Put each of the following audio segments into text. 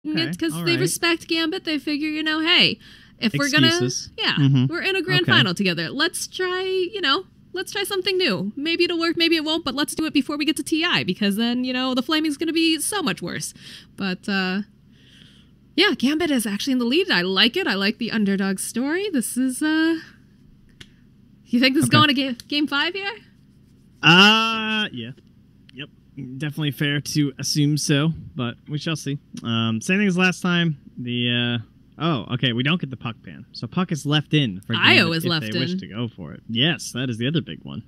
Because they respect Gambit. They figure, you know, hey, if Excuses. we're gonna, we're in a grand final together. Let's try, you know, let's try something new. Maybe it'll work, maybe it won't, but let's do it before we get to TI, because then, you know, the flaming's gonna be so much worse. But, yeah, Gambit is actually in the lead. I like it. I like the underdog story. This is, you think this is going to game 5 here? Yeah. Yep. Definitely fair to assume so, but we shall see. Same thing as last time. The, oh, okay, we don't get the puck ban. So puck is left in for Gambit IO is left if they in. wish to go for it. Yes, that is the other big one.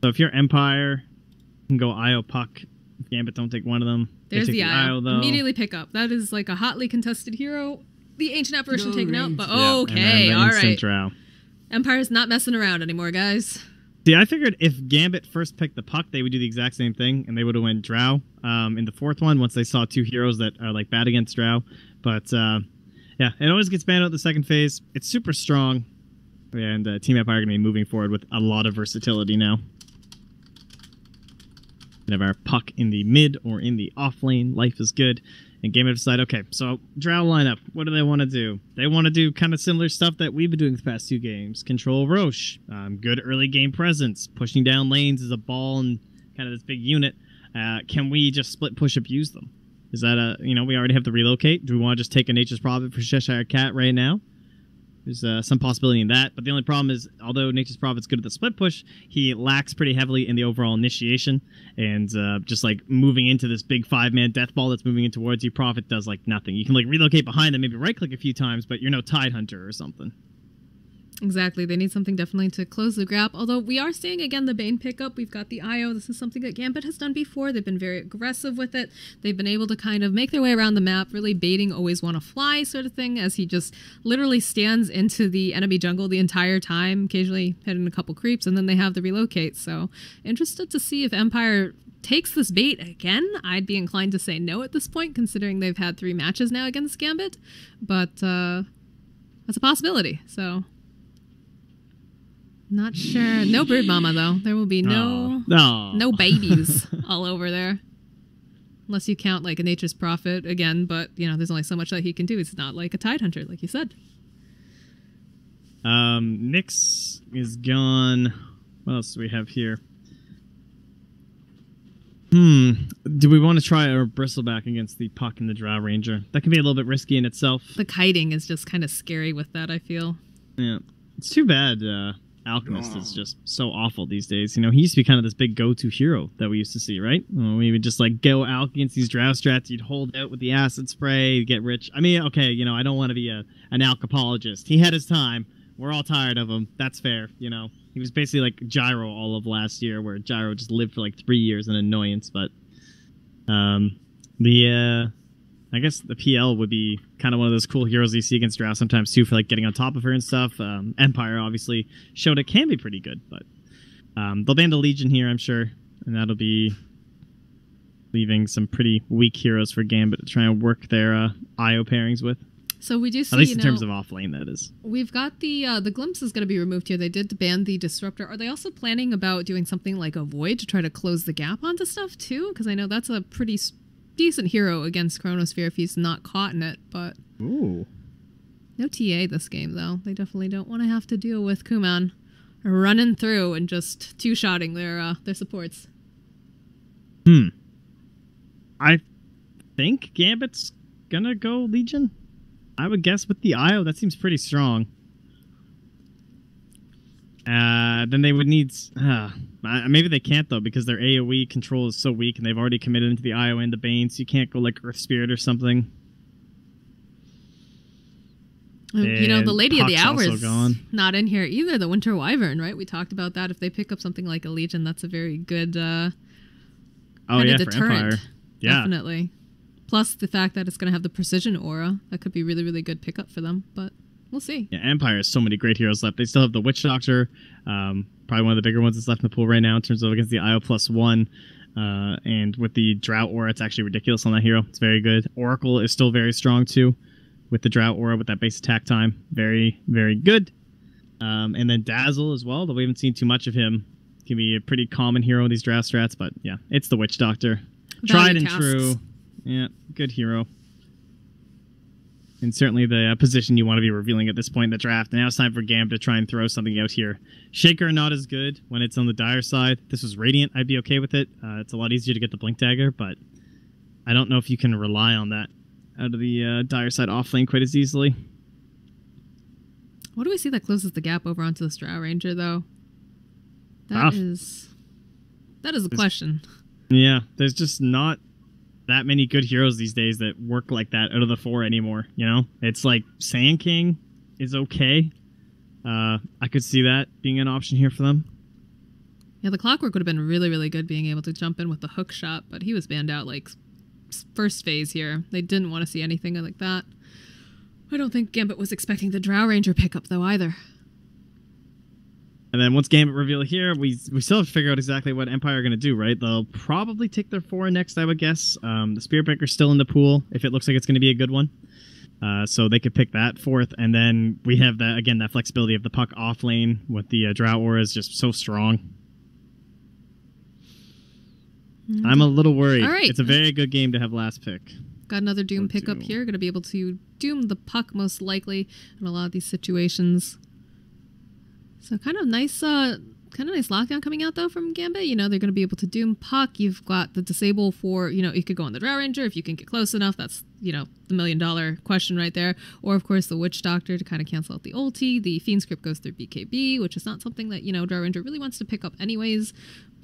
So if you're Empire, you can go IO puck. If Gambit don't take one of them. There's the IO, though. Immediately pick up. That is like a hotly contested hero. The Ancient Apparition taken out, but Yeah, okay, all right. Drow. Empire's not messing around anymore, guys. See, I figured if Gambit first picked the puck, they would do the exact same thing, and they would have went Drow in the fourth one once they saw two heroes that are like bad against Drow. But yeah, it always gets banned out the second phase. It's super strong, and Team Empire are going to be moving forward with a lot of versatility now. We have our puck in the mid or in the off lane. Life is good. And Gambit decide, okay, so Drow lineup, what do they want to do? They want to do kind of similar stuff that we've been doing the past 2 games. Control Roche, good early game presence, pushing down lanes as a ball and kind of this big unit. Can we just split push abuse them? Is that a, you know, we already have to relocate. Do we want to just take a Nature's Prophet for Cheshire Cat right now? There's some possibility in that, but the only problem is, although Nature's Prophet's good at the split push, he lacks pretty heavily in the overall initiation, and just like moving into this big 5-man death ball that's moving in towards you, Prophet does like nothing. You can like relocate behind them, maybe right-click a few times, but you're no Tide Hunter or something. Exactly. They need something definitely to close the gap. Although we are seeing, again, the Bane pickup. We've got the IO. This is something that Gambit has done before. They've been very aggressive with it. They've been able to kind of make their way around the map, really baiting always want to fly sort of thing, as he just literally stands into the enemy jungle the entire time, occasionally hitting a couple creeps, and then they have the relocate. So interested to see if Empire takes this bait again. I'd be inclined to say no at this point, considering they've had 3 matches now against Gambit. But that's a possibility, so... Not sure. No Brood Mama, though. There will be no babies all over there. Unless you count, like, a Nature's Prophet again, but, you know, there's only so much that he can do. He's not like a Tide Hunter, like you said. Nyx is gone. What else do we have here? Do we want to try a Bristleback against the Puck and the Drow Ranger? That can be a little bit risky in itself. The kiting is just kind of scary with that, I feel. Yeah. It's too bad, Alchemist is just so awful these days. You know, he used to be kind of this big go-to hero that we used to see, right? We would just like go out against these Drow strats. You'd hold out with the acid spray, get rich. I mean, okay, you know, I don't want to be an Alch apologist. He had his time. We're all tired of him. That's fair, you know. He was basically like Gyro all of last year, where Gyro just lived for like 3 years in annoyance. But I guess the PL would be kind of one of those cool heroes you see against Drow sometimes too, for like getting on top of her and stuff. Empire obviously showed it can be pretty good, but they'll ban the Legion here, I'm sure, and that'll be leaving some pretty weak heroes for Gambit to try and work their IO pairings with. So we do see, at least in terms of off lane, that is. We've got the Glimpse is going to be removed here. They did ban the Disruptor. Are they also planning about doing something like a Void to try to close the gap onto stuff too? Because I know that's a pretty decent hero against Chronosphere if he's not caught in it, but... Ooh. No TA this game, though. They definitely don't want to have to deal with Kuman running through and just two-shotting their supports. I think Gambit's gonna go Legion. I would guess with the IO, that seems pretty strong. Then they would need... maybe they can't, though, because their AoE control is so weak, and they've already committed into the IO and the Bane, so you can't go, like, Earth Spirit or something. You know, the Lady of the Hour is not in here either, the Winter Wyvern, right? We talked about that. If they pick up something like a Legion, that's a very good kind of deterrent. For Empire. Yeah. Definitely. Plus the fact that it's going to have the Precision Aura. That could be really, really good pickup for them, but... We'll see. Yeah, Empire has so many great heroes left. They still have the Witch Doctor, probably one of the bigger ones that's left in the pool right now in terms of against the IO +1. And with the Drought Aura, it's actually ridiculous on that hero. It's very good. Oracle is still very strong too with the Drought Aura with that base attack time. Very, very good. And then Dazzle as well, though we haven't seen too much of him. Can be a pretty common hero in these draft strats, but yeah, it's the Witch Doctor. Tried and true. Yeah, good hero. and certainly the position you want to be revealing at this point in the draft. And now it's time for Gam to try and throw something out here. Shaker not as good when it's on the dire side. If this was Radiant, I'd be okay with it. It's a lot easier to get the Blink Dagger, but I don't know if you can rely on that out of the dire side offlane quite as easily. What do we see that closes the gap over onto the Drow Ranger, though? That is a question. Yeah, there's just not that many good heroes these days that work like that out of the 4 anymore, you know? It's like Sand King is okay. I could see that being an option here for them. Yeah, the Clockwork would have been really, really good being able to jump in with the hook shot, but he was banned out like first phase here. They didn't want to see anything like that. I don't think Gambit was expecting the Drow Ranger pickup, though, either. And then once Gambit reveal here, we still have to figure out exactly what Empire are going to do, right? They'll probably take their 4 next, I would guess. The Spiritbreaker's still in the pool, if it looks like it's going to be a good one. So they could pick that 4th. And then we have, that again, that flexibility of the puck off lane with the Drow Aura is just so strong. I'm a little worried. All right. It's a very good game to have last pick. Got another Doom pickup here. Going to be able to Doom the puck most likely in a lot of these situations. So kind of nice lockdown coming out though from Gambit. You know, they're going to be able to Doom puck. You've got the disable for, you know, you could go on the Drow Ranger if you can get close enough. That's, you know, the $1 million question right there. Or of course the Witch Doctor to kind of cancel out the ulti. The Fiend Script goes through BKB, which is not something that, you know, Drow Ranger really wants to pick up anyways.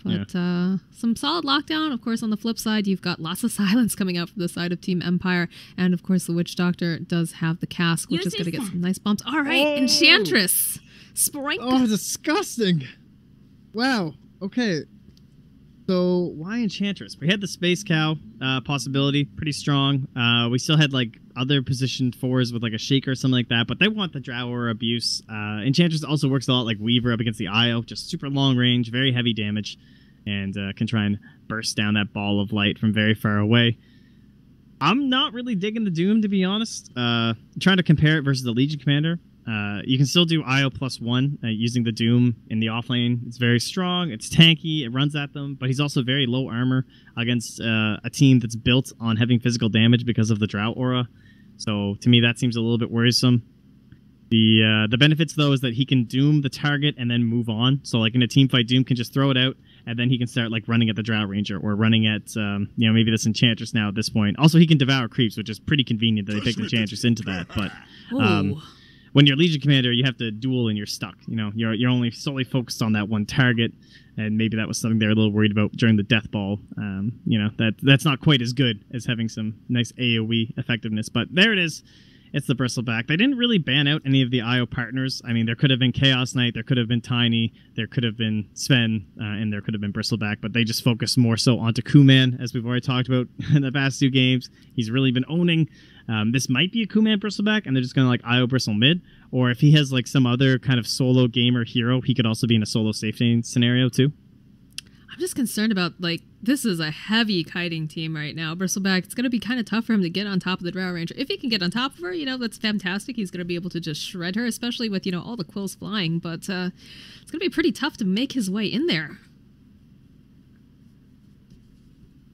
But some solid lockdown. Of course, on the flip side, you've got lots of silence coming out from the side of Team Empire. And of course, the Witch Doctor does have the cask, which is going to get some nice bumps. All right, Enchantress. Sprinkle. Oh, disgusting. Wow. Okay. So why Enchantress? We had the Space Cow possibility, pretty strong. We still had like other position 4s with like a Shaker or something like that, but they want the Drow Aura abuse. Enchantress also works a lot like Weaver up against the IO, just super long range, very heavy damage, and can try and burst down that ball of light from very far away. I'm not really digging the Doom, to be honest. Trying to compare it versus the Legion Commander. You can still do IO +1 using the Doom in the offlane. It's very strong, it's tanky, it runs at them, but he's also very low armor against a team that's built on having physical damage because of the Drought Aura. So to me that seems a little bit worrisome. The benefits though is that he can Doom the target and then move on. So like in a team fight, Doom can just throw it out and then he can start like running at the Drow Ranger or running at you know, maybe this Enchantress now at this point. Also he can devour creeps, which is pretty convenient that they picked Enchantress into that, but when you're Legion Commander, you have to duel and you're stuck. You know, you're only solely focused on that one target, and maybe that was something they were a little worried about during the Death Ball. You know, that's not quite as good as having some nice AoE effectiveness, but there it is. It's the Bristleback. They didn't really ban out any of the IO partners. I mean, there could have been Chaos Knight, there could have been Tiny, there could have been Sven, and there could have been Bristleback, but they just focused more so onto Kuman, as we've already talked about in the past 2 games. He's really been owning. This might be a Kuman Bristleback, and they're just going to like IO Bristle mid, or if he has like some other kind of solo gamer hero, he could also be in a solo safe lane scenario too. I'm just concerned about, like, this is a heavy kiting team right now. Bristleback, it's going to be kind of tough for him to get on top of the Drow Ranger. If he can get on top of her, you know, that's fantastic. He's going to be able to just shred her, especially with, you know, all the quills flying. But it's going to be pretty tough to make his way in there.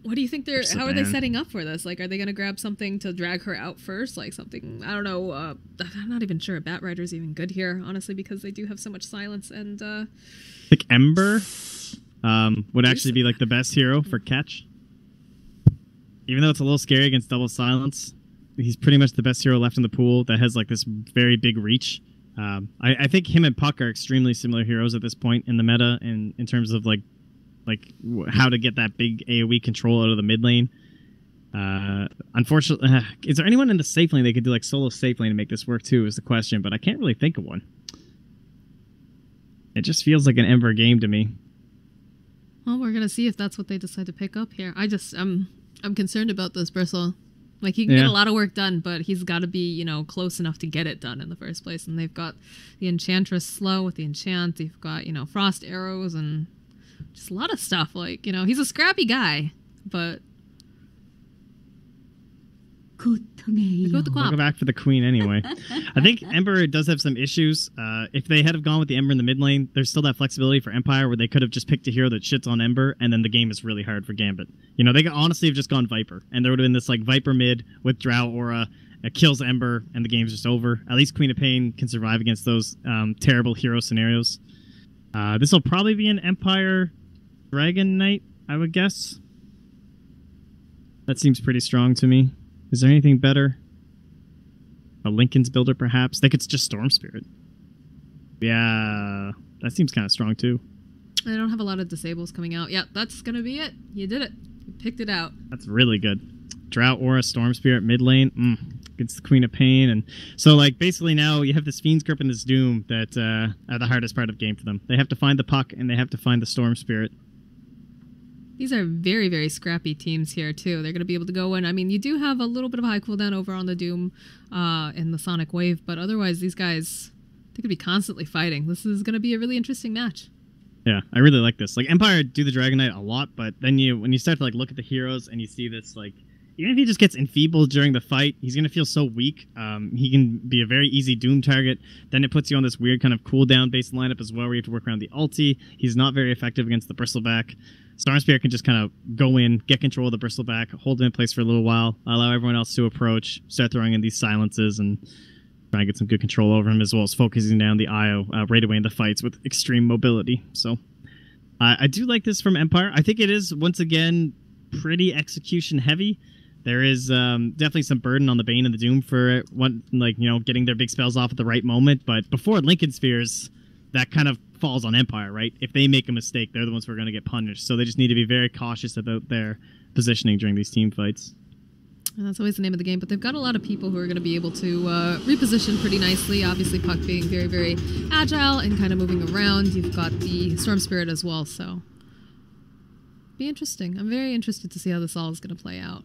What do you think they're... How are they setting up for this? Like, are they going to grab something to drag her out first? Like something... I don't know. I'm not even sure Bat Rider's even good here, honestly, because they do have so much silence and... Like Ember... would actually be like the best hero for catch. Even though it's a little scary against double silence, he's pretty much the best hero left in the pool that has like this very big reach. I think him and Puck are extremely similar heroes at this point in the meta, and in terms of like how to get that big AoE control out of the mid lane. Unfortunately, is there anyone in the safe lane they could do like solo safe lane to make this work too? Is the question, but I can't really think of one. It just feels like an Ember game to me. Well, we're gonna see if that's what they decide to pick up here. I'm concerned about this Bristle. Like, he can get a lot of work done, but he's got to be, you know, close enough to get it done in the first place. And they've got the Enchantress slow with the enchant. They've got, you know, frost arrows and just a lot of stuff. Like, you know, he's a scrappy guy, but Go with the We'll quap. go back for the queen anyway. I think Ember does have some issues. If they had have gone with the Ember in the mid lane, there's still that flexibility for Empire where they could have just picked a hero that shits on Ember, and then the game is really hard for Gambit. You know, they could honestly have just gone Viper, and there would have been this like Viper mid with Drow Aura. It kills Ember, and the game's just over. At least Queen of Pain can survive against those terrible hero scenarios. This will probably be an Empire Dragon Knight, I would guess. That seems pretty strong to me. Is there anything better? A Lincoln's Builder, perhaps? They could just Storm Spirit. Yeah, that seems kind of strong, too. I don't have a lot of disables coming out. Yeah, that's going to be it. You did it. You picked it out. That's really good. Drought Aura, Storm Spirit, mid lane. Against the Queen of Pain. And so, like, basically now you have this Fiend's Grip and this Doom that are the hardest part of the game for them. They have to find the puck, and they have to find the Storm Spirit. These are very, very scrappy teams here, too. They're going to be able to go in. I mean, you do have a little bit of high cooldown over on the Doom and the Sonic Wave, but otherwise, these guys, they could be constantly fighting. This is going to be a really interesting match. Yeah, I really like this. Like, Empire do the Dragon Knight a lot, but then when you start to, like, look at the heroes and you see this, like, even if he just gets enfeebled during the fight, he's going to feel so weak. He can be a very easy Doom target. Then it puts you on this weird kind of cooldown-based lineup as well, where you have to work around the ulti. He's not very effective against the Bristleback. Storm Spirit can just kind of go in, get control of the Bristleback, hold him in place for a little while, allow everyone else to approach, start throwing in these silences, and try and get some good control over him, as well as focusing down the IO right away in the fights with extreme mobility. So I do like this from Empire. I think it is, once again, pretty execution-heavy. There is definitely some burden on the Bane and the Doom for getting their big spells off at the right moment. But before Lincoln Spheres, that kind of falls on Empire, right? If they make a mistake, they're the ones who are going to get punished. So they just need to be very cautious about their positioning during these team fights. And that's always the name of the game. But they've got a lot of people who are going to be able to reposition pretty nicely. Obviously, Puck being very, very agile and kind of moving around. You've got the Storm Spirit as well. So be interesting. I'm very interested to see how this all is going to play out.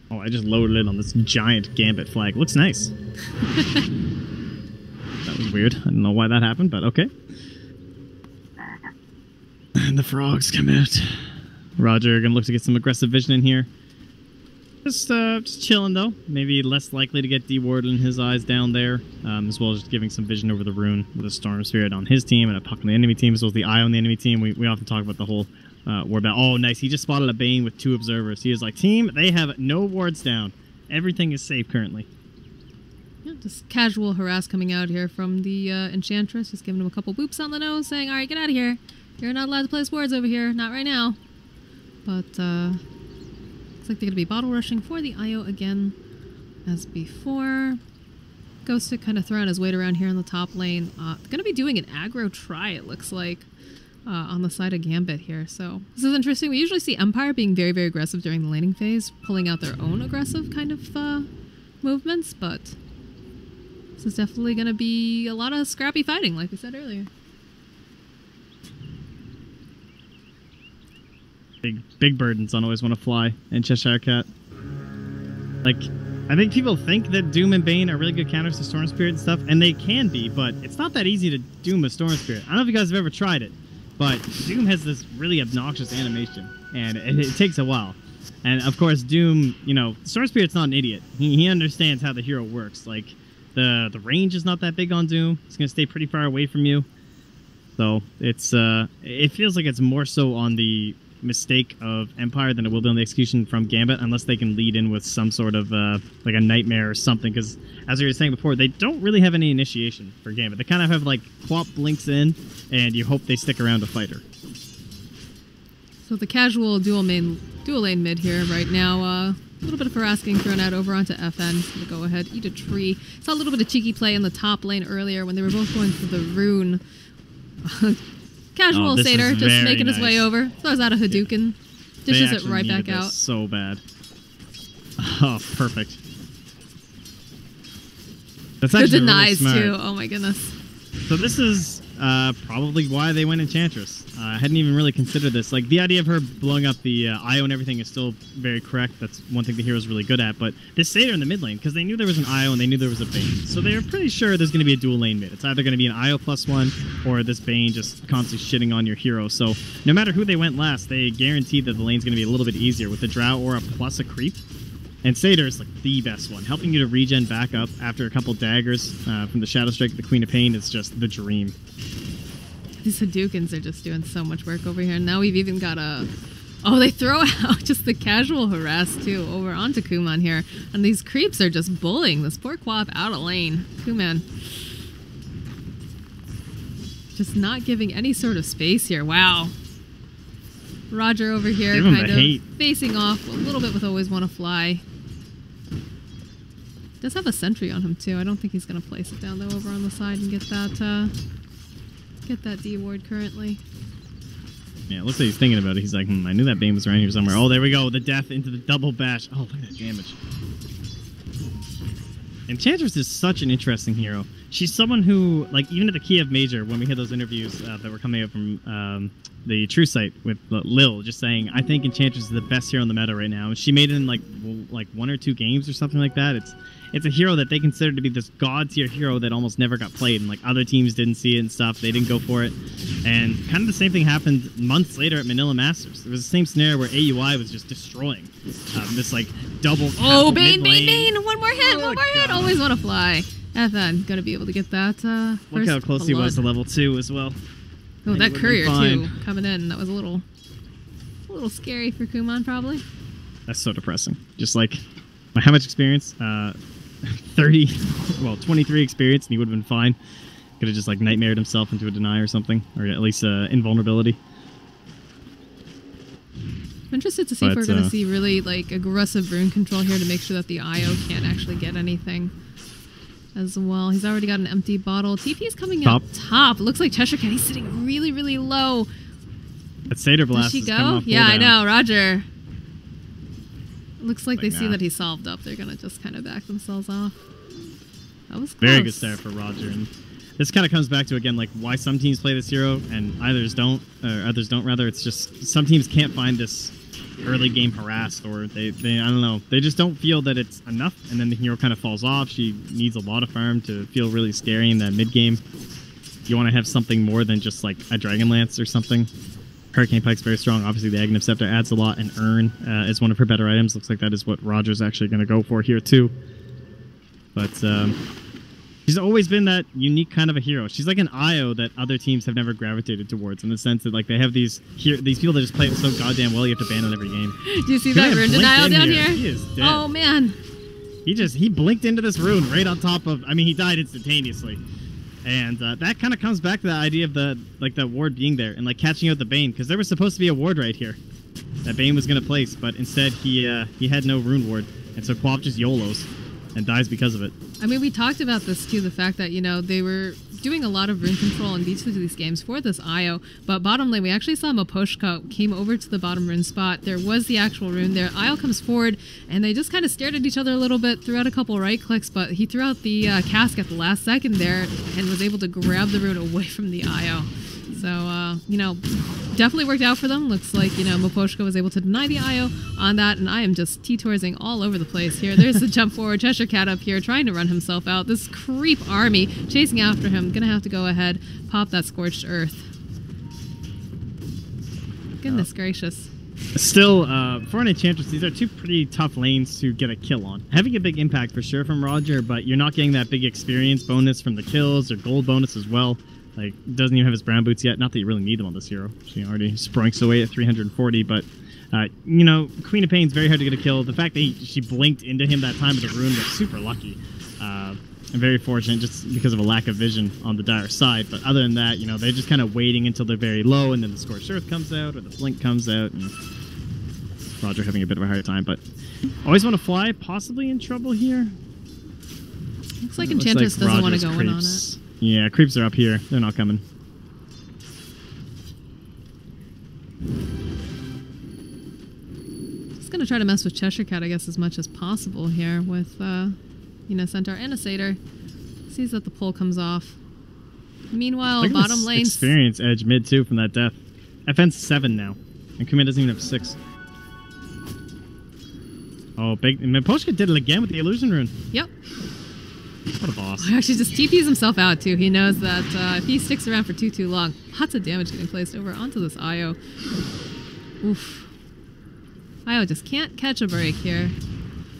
Oh, I just loaded it on this giant Gambit flag. Looks nice. That was weird. I don't know why that happened, but okay. And the frogs come out. Roger, gonna look to get some aggressive vision in here. Just chilling, though. Maybe less likely to get dewarded in his eyes down there, as well as just giving some vision over the rune with a Storm Spirit on his team and a Puck on the enemy team, as well as the Eye on the enemy team. We often talk about the whole ward battle. Oh, nice. He just spotted a Bane with 2 observers. He is like, team, they have no wards down. Everything is safe currently. Yeah, just casual harass coming out here from the Enchantress. Just giving him a couple boops on the nose, saying, all right, get out of here. You're not allowed to place wards over here. Not right now. But, looks like they're going to be bottle rushing for the IO again, as before. Ghostic kind of throwing his weight around here in the top lane. Going to be doing an aggro try, it looks like. On the side of Gambit here. So this is interesting. We usually see Empire being very, very aggressive during the laning phase, pulling out their own aggressive kind of movements, but this is definitely going to be a lot of scrappy fighting, like we said earlier. Big burdens on always want to fly in Cheshire Cat. Like, I think people think that Doom and Bane are really good counters to Storm Spirit and stuff, and they can be, but it's not that easy to Doom a Storm Spirit. I don't know if you guys have ever tried it. But Doom has this really obnoxious animation, and it takes a while. And, of course, Doom, Storm Spirit's not an idiot. He understands how the hero works. Like, the range is not that big on Doom. It's going to stay pretty far away from you. So, it feels like it's more so on the mistake of Empire than it will be on the execution from Gambit, unless they can lead in with some sort of, like a nightmare or something. Because, as we were saying before, they don't really have any initiation for Gambit. They kind of have, like, Quap blinks in, and you hope they stick around to fight her. So the casual dual lane mid here right now. A little bit of harass getting thrown out over onto FN. He's going to go ahead, eat a tree. Saw a little bit of cheeky play in the top lane earlier when they were both going for the rune. Casual Satyr just making his way over. Throws out a Hadouken. Dishes it right back out. So bad. Oh, perfect. That's the actually denies really smart. too. Oh my goodness. So this is probably why they went Enchantress. I hadn't even really considered this. Like, the idea of her blowing up the IO and everything is still very correct. That's one thing the hero's really good at. But they stayed her in the mid lane because they knew there was an IO and they knew there was a Bane. So they were pretty sure there's going to be a dual lane mid. It's either going to be an IO +1 or this Bane just constantly shitting on your hero. So no matter who they went last, they guaranteed that the lane's going to be a little bit easier with the Drow Aura plus a creep. And Satyr is like the best one. Helping you to regen back up after a couple daggers from the Shadow Strike of the Queen of Pain is just the dream. These Hadoukens are just doing so much work over here. And now we've even got a... Oh, they throw out just the casual harass, too, over onto Kuman here. And these creeps are just bullying this poor Quap out of lane. Kuman. Just not giving any sort of space here. Wow. Roger over here kind of facing off a little bit with Always Wanna Fly. Does have a sentry on him too. I don't think he's going to place it down though over on the side and get that D ward currently. Yeah, it looks like he's thinking about it. He's like, I knew that Bane was around here somewhere. Oh, there we go. The death into the double bash. Oh, look at that damage. Enchantress is such an interesting hero. She's someone who, like, even at the Kiev Major, when we had those interviews that were coming up from the True Site with Lil, just saying, I think Enchantress is the best hero in the meta right now. And she made it in, like 1 or 2 games or something like that. It's a hero that they consider to be this god-tier hero that almost never got played. And, like, other teams didn't see it and stuff. They didn't go for it. And kind of the same thing happened months later at Manila Masters. It was the same scenario where AUI was just destroying this, like, double... Oh, Bane! One more hit! Always Wanna Fly. I'm gonna be able to get that Look how close he was to level 2 as well. Oh, that courier too coming in. That was a little scary for Kuman probably. That's so depressing. Just like how much experience? 23 experience, and he would have been fine. Could have just like nightmared himself into a deny or something, or at least invulnerability. I'm interested to see if we're gonna see really like aggressive rune control here to make sure that the IO can't actually get anything. As well. He's already got an empty bottle. TP is coming up top. It looks like Cheshire Cat. He's sitting really, really low. That Satyr Blast Does she go? Yeah, I know. Roger. Looks like they see that he solved up. They're going to just kind of back themselves off. That was close. Very good start for Roger. And this kind of comes back to, again, like why some teams play this hero and others don't, rather. It's just some teams can't find this early game harass, or they I don't know, they just don't feel that it's enough, and then the hero kind of falls off. She needs a lot of farm to feel really scary in that mid game. You want to have something more than just like a Dragon Lance or something. Hurricane Pike's very strong. Obviously the Aghanim Scepter adds a lot, and Urn is one of her better items. Looks like that is what Roger's actually going to go for here too. But she's always been that unique kind of a hero. She's like an IO that other teams have never gravitated towards, in the sense that like they have these people that just play it so goddamn well you have to ban on every game. Do you see that rune denial down here? He is dead. Oh man. He blinked into this rune right on top of, I mean, he died instantaneously. And that kind of comes back to the idea of the ward being there and like catching out the Bane, because there was supposed to be a ward right here that Bane was going to place, but instead he had no rune ward, and so Quap just YOLOs and dies because of it. I mean, we talked about this too, the fact that, you know, they were doing a lot of rune control in each of these games for this IO, but bottom lane, we actually saw Miposhka came over to the bottom rune spot. There was the actual rune there. IO comes forward, and they just kind of stared at each other a little bit, threw out a couple right clicks, but he threw out the cask at the last second there and was able to grab the rune away from the IO. So, you know, definitely worked out for them. Looks like, you know, Miposhka was able to deny the IO on that, and I am just T-touring all over the place here. There's the jump forward. Cheshire Cat up here trying to run himself out. This creep army chasing after him. Gonna have to go ahead, pop that Scorched Earth. Goodness gracious. Still, for an Enchantress, these are two pretty tough lanes to get a kill on. Having a big impact for sure from Roger, but you're not getting that big experience bonus from the kills or gold bonus as well. Like, doesn't even have his brown boots yet. Not that you really need them on this hero. She already sprinks away at 340, but, you know, Queen of Pain's very hard to get a kill. The fact that she blinked into him that time with the rune was super lucky. And very fortunate just because of a lack of vision on the Dire side. But other than that, you know, they're just kind of waiting until they're very low, and then the Scorched Earth comes out, or the blink comes out, and Roger having a bit of a hard time. But Always Wanna Fly, possibly in trouble here. Looks like Enchantress doesn't want to go in on it. Yeah, creeps are up here. They're not coming. Just gonna try to mess with Cheshire Cat, I guess, as much as possible here with, you know, Centaur and a Satyr. Sees that the pull comes off. Meanwhile, Look at bottom this lane. experience edge mid too from that death. FN's 7 now, and Kuman doesn't even have 6. Oh, big! And Miposhka did it again with the illusion rune. Yep. What a boss! Actually, just TPs himself out too. He knows that if he sticks around for too long, lots of damage getting placed over onto this IO. Oof. IO just can't catch a break here.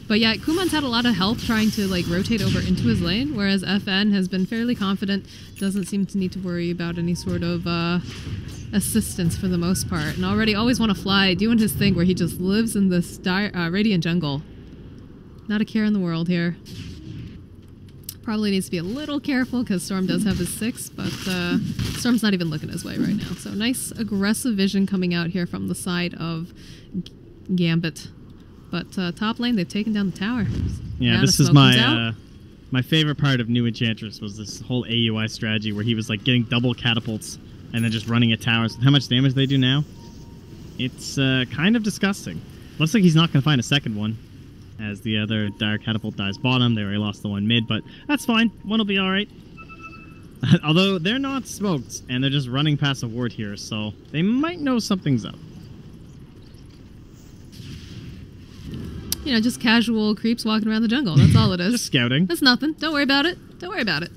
But yeah, Kuman's had a lot of help trying to like rotate over into his lane, whereas FN has been fairly confident, doesn't seem to need to worry about any sort of assistance for the most part, and already always want to fly, doing his thing where he just lives in this radiant jungle. Not a care in the world here. Probably needs to be a little careful because Storm does have his 6, but Storm's not even looking his way right now. So nice aggressive vision coming out here from the side of GAMBIT. But top lane, they've taken down the tower. Yeah, this is my my favorite part of New Enchantress was this whole AUI strategy where he was like getting double catapults and then just running at towers. How much damage they do now? It's kind of disgusting. Looks like he's not going to find a second one, as the other dire catapult dies bottom. They already lost the one mid, but that's fine. One will be all right. Although they're not smoked and they're just running past a ward here, so they might know something's up. You know, just casual creeps walking around the jungle. That's all it is. Just scouting. That's nothing. Don't worry about it. Don't worry about it.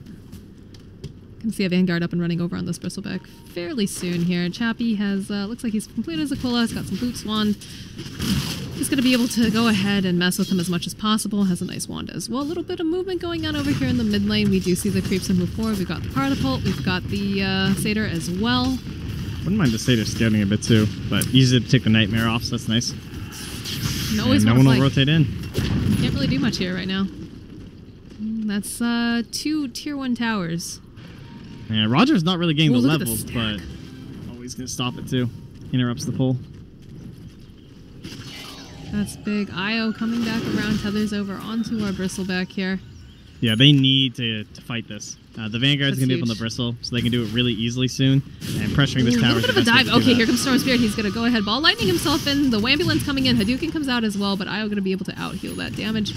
Can see a Vanguard up and running over on this Bristleback fairly soon here. Chappie has, looks like he's completed his Aquila. He's got some Boots Wand. He's going to be able to go ahead and mess with him as much as possible. Has a nice wand as well. A little bit of movement going on over here in the mid lane. We do see the creeps and move forward. We've got the Catapult. We've got the Satyr as well. Wouldn't mind the Satyr scouting a bit too, but easy to take the Nightmare off, so that's nice. And always no one will rotate in. Can't really do much here right now. That's 2 tier 1 towers. Yeah, Roger's not really getting the look at levels, the but always gonna stop it too. Interrupts the pull. That's big. IO coming back around, tethers over onto our Bristleback here. Yeah, they need to fight this. The Vanguard's going to be up on the huge. Bristle, so they can do it really easily soon. And pressuring this tower. A little bit of a dive. Okay, here comes Storm Spirit. He's going to go ahead, ball lightning himself in. The Wambulance coming in. Hadouken comes out as well, but Io going to be able to out-heal that damage.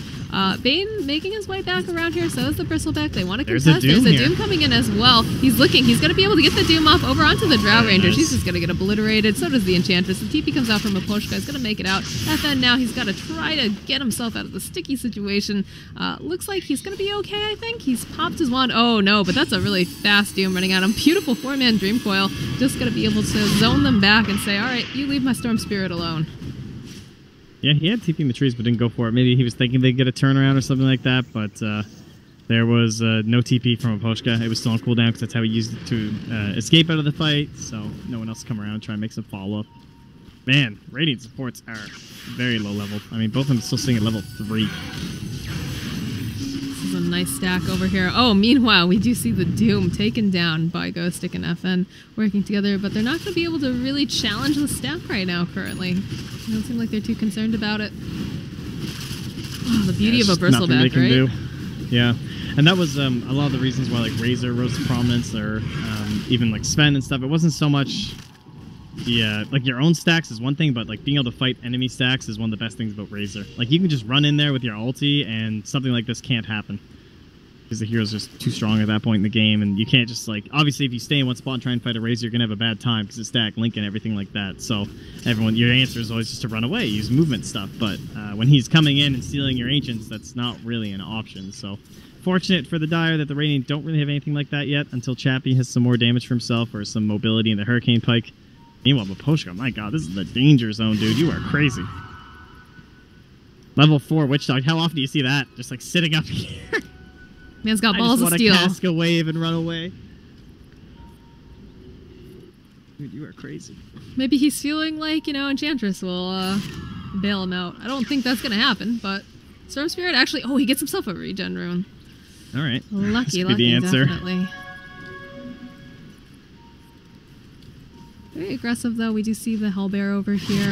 Bane making his way back around here. So is the Bristleback. They want to contest. There's a Doom coming in as well. He's looking. He's going to be able to get the Doom off over onto the Drow Ranger. She's just going to get obliterated. So does the Enchantress. The TP comes out from Miposhka. He's going to make it out. FN now, he's got to try to get himself out of the sticky situation. Looks like he's going to be okay, I think. He's popped his wand. Oh, no, but that's a really fast Doom running at him. Beautiful 4-man Dream Coil. Just going to be able to zone them back and say, all right, you leave my Storm Spirit alone. Yeah, he had TP in the trees but didn't go for it. Maybe he was thinking they'd get a turnaround or something like that, but there was no TP from Miposhka. It was still on cooldown because that's how he used it to escape out of the fight, so no one else come around and try and make some follow-up. Man, Radiant supports are very low level. I mean, both of them still sitting at level 3. A nice stack over here. Oh, meanwhile, we do see the Doom taken down by Ghostic and FN working together, but they're not going to be able to really challenge the stack right now currently. It doesn't seem like they're too concerned about it. Oh, the beauty of a Bristleback, right? Do. Yeah, and that was a lot of the reasons why like Razor rose to prominence, or even like Sven and stuff. It wasn't so much like your own stacks is one thing, but like being able to fight enemy stacks is one of the best things about Razor. Like you can just run in there with your ulti and something like this can't happen. Because the hero's just too strong at that point in the game, and you can't just like, obviously if you stay in one spot and try and fight a Razor, you're gonna have a bad time because it's stack, link, and everything like that. So everyone, your answer is always just to run away, use movement stuff, but when he's coming in and stealing your ancients, that's not really an option. So fortunate for the Dire that the Radiant don't really have anything like that yet until Chappie has some more damage for himself or some mobility in the Hurricane Pike. Meanwhile, Miposhka, my god, this is the danger zone, dude. You are crazy. Level 4 Witch Dog. How often do you see that? Just like sitting up here. Man's got balls of steel. I just want to cast a wave and run away. Dude, you are crazy. Maybe he's feeling like, you know, Enchantress will bail him out. I don't think that's going to happen, but Storm Spirit actually... Oh, he gets himself a regen rune. All right. Lucky, the answer. Definitely. Very aggressive, though. We do see the Hellbear over here.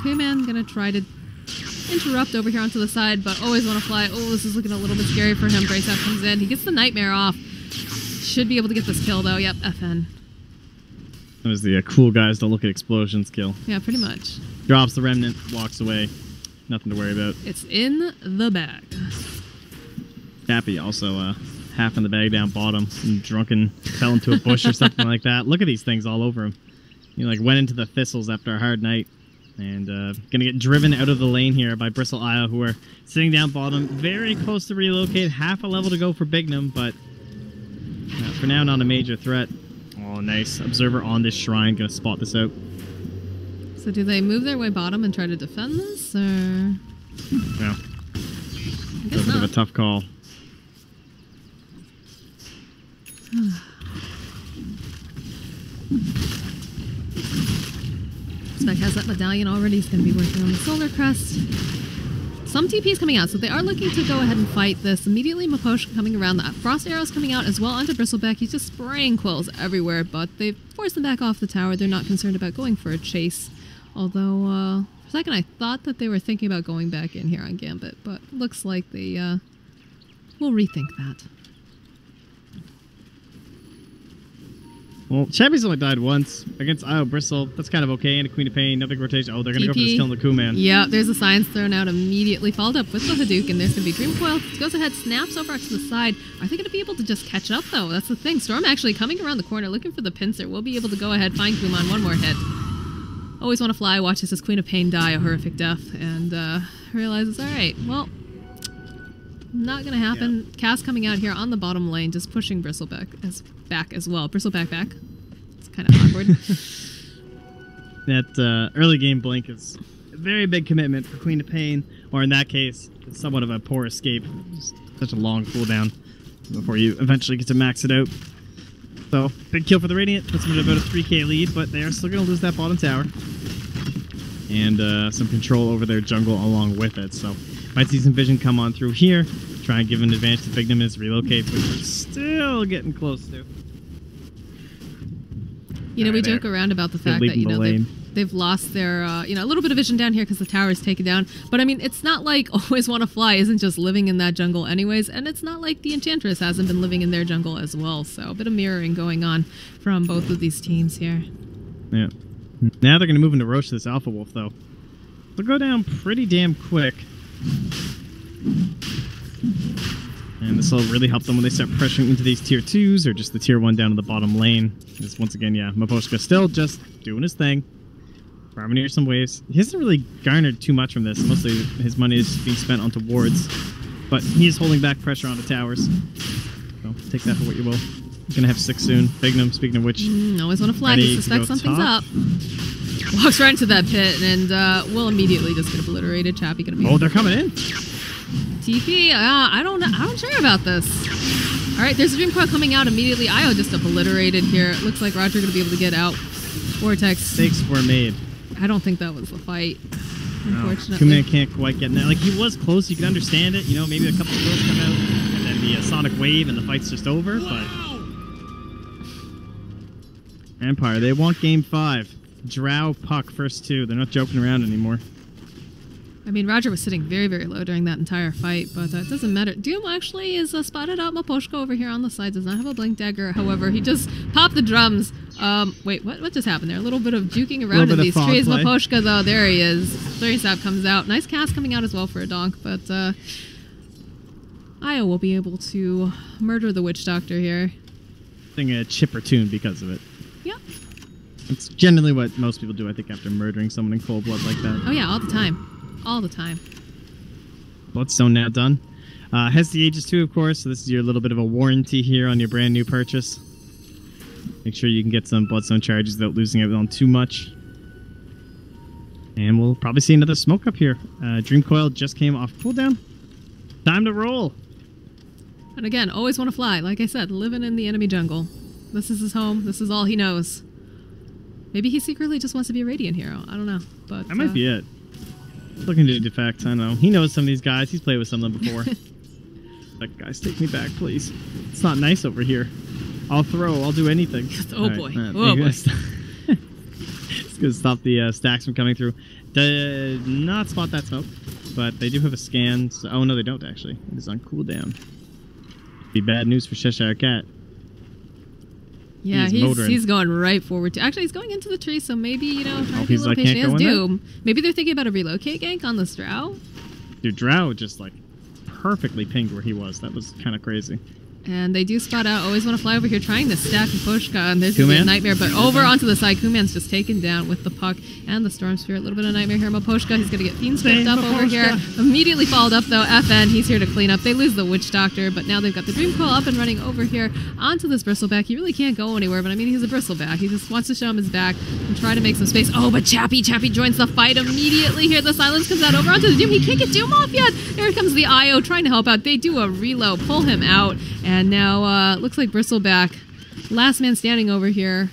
Kuman gonna try to interrupt over here onto the side, but always want to fly. Oh, this is looking a little bit scary for him. Graysap comes in. He gets the Nightmare off. Should be able to get this kill, though. Yep, FN. That was the cool guys don't look at explosions kill. Yeah, pretty much. Drops the Remnant, walks away. Nothing to worry about. It's in the bag. Chappie also half in the bag down bottom and drunken fell into a bush or something like that. Look at these things all over him. He like went into the thistles after a hard night. And gonna get driven out of the lane here by Bristle Io, who are sitting down bottom, very close to relocate. Half a level to go for Bignum, but for now not a major threat. Oh, nice. Observer on this shrine, gonna spot this out. So do they move their way bottom and try to defend this, or...? No. I It's guess a bit of a tough call. Spec has that medallion already. He's going to be working on the Solar Crest. Some TP is coming out, so they are looking to go ahead and fight this. Immediately, Maposhka coming around. The Frost Arrow's coming out as well onto Bristleback. He's just spraying quills everywhere, but they've forced them back off the tower. They're not concerned about going for a chase. Although, for a second, I thought that they were thinking about going back in here on Gambit, but looks like they will rethink that. Well, Chappie's only died once against Io Bristle. That's kind of okay. And a Queen of Pain, nothing rotation. Oh, they're going to go for this kill on the Kuman. Yeah, there's a Science thrown out immediately, followed up with the Hadouken. There's going to be Dream Coil. Goes ahead, snaps over to the side. Are they going to be able to just catch up, though? That's the thing. Storm actually coming around the corner, looking for the pincer. We'll be able to go ahead, find Kuman one more hit. Always Want to Fly watches his Queen of Pain die a horrific death, and realizes, all right, well, not going to happen. Yeah. Cass coming out here on the bottom lane, just pushing Bristleback back as well. Bristleback back. It's kind of awkward. That early game blink is a very big commitment for Queen of Pain, or in that case, it's somewhat of a poor escape. Just such a long cooldown before you eventually get to max it out. So, big kill for the Radiant, puts them at about a 3k lead, but they are still going to lose that bottom tower. And some control over their jungle along with it, so might see some vision come on through here, try and give an advantage to Bignum as relocates, which we're still getting close to. You know, we joke around about the fact that, you know, they've lost their, you know, a little bit of vision down here because the tower is taken down. But, I mean, it's not like Always Want to Fly isn't just living in that jungle anyways. And it's not like the Enchantress hasn't been living in their jungle as well. So, a bit of mirroring going on from both of these teams here. Yeah. Now they're going to move into Roche this Alpha Wolf, though. They'll go down pretty damn quick. And this will really help them when they start pressuring into these tier 2s or just the tier 1 down in the bottom lane. Because once again, yeah, Maposhka still just doing his thing. Farming near some waves. He hasn't really garnered too much from this. Mostly his money is being spent onto wards. But he's holding back pressure on the towers. So take that for what you will. Gonna have 6 soon. Bignum, speaking of which. Always Want to Fly. He suspects something's up. Walks right into that pit and will immediately just get obliterated. Chappie gonna be. Oh, they're coming in. TP, I don't care about this. All right, there's a Dream Coil coming out immediately. Io just obliterated here. It looks like Roger going to be able to get out. Vortex. Mistakes were made. I don't think that was the fight, unfortunately. Kuman can't quite get in there. Like, he was close. You can understand it. You know, maybe a couple of kills come out, and then the Sonic Wave, and the fight's just over, but... Empire, they want Game 5. Drow, Puck, first 2. They're not joking around anymore. I mean, Roger was sitting very, very low during that entire fight, but it doesn't matter. Doom actually is spotted out. Maposhka over here on the side does not have a Blink Dagger. However, he just popped the drums. Wait, what just happened there? A little bit of juking around in these trees. Play. Maposhka, though, there he is. Throwing Stab comes out. Nice cast coming out as well for a donk, but Io will be able to murder the Witch Doctor here. Getting a chipper tune because of it. Yep. It's generally what most people do, I think, after murdering someone in cold blood like that. Oh, yeah, all the time. All the time. Bloodstone now done. Has the Aegis 2, of course, so this is your little bit of a warranty here on your brand new purchase. Make sure you can get some Bloodstone charges without losing it on too much. And we'll probably see another smoke up here. Dream Coil just came off cooldown. Time to roll. And again, Always Want to Fly. Like I said, living in the enemy jungle. This is his home. This is all he knows. Maybe he secretly just wants to be a Radiant hero. I don't know. But that might be it. Looking to defect, I know. He knows some of these guys. He's played with some of them before. Like, guys, take me back, please. It's not nice over here. I'll throw. I'll do anything. Oh, boy. Oh, boy. It's going to stop the stacks from coming through. Did not spot that smoke, but they do have a scan. So, oh, no, they don't, actually. It is on cooldown. Be bad news for Cheshire Cat. Yeah, he's going right forward to. Actually, he's going into the tree, so maybe, you know, trying to be a little like, patient. He has Doom. Maybe they're thinking about a relocate gank on this Drow. Dude, Drow just like perfectly pinged where he was. That was kind of crazy. And they do spot out. Always want to fly over here, trying to stack Maposhka. And there's going to be a nightmare, but over onto the side. Kuman's just taken down with the puck and the Storm Spirit. A little bit of nightmare here. Maposhka, he's going to get Fiend Swift up over here. Immediately followed up, though. FN, he's here to clean up. They lose the Witch Doctor, but now they've got the Dream Coil up and running over here onto this Bristleback. He really can't go anywhere, but I mean, he's a Bristleback. He just wants to show him his back and try to make some space. Oh, but Chappie joins the fight immediately here. The silence comes out over onto the Doom. He can't get Doom off yet. There comes the IO trying to help out. They do a reload, pull him out, and now looks like Bristleback, last man standing over here,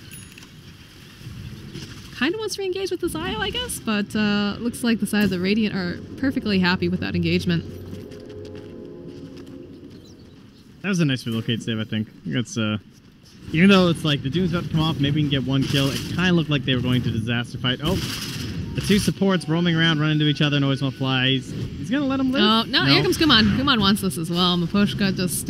kind of wants to re-engage with this IO, I guess, but looks like the side of the Radiant are perfectly happy with that engagement. That was a nice relocate save, I think. That's even though it's like the Doom's about to come off, maybe we can get one kill. It kind of looked like they were going to disaster fight. Oh, the two supports roaming around, running into each other, and always want to fly. He's gonna let him live. Oh no, here comes Kuman. Kuman wants this as well. Maposhka just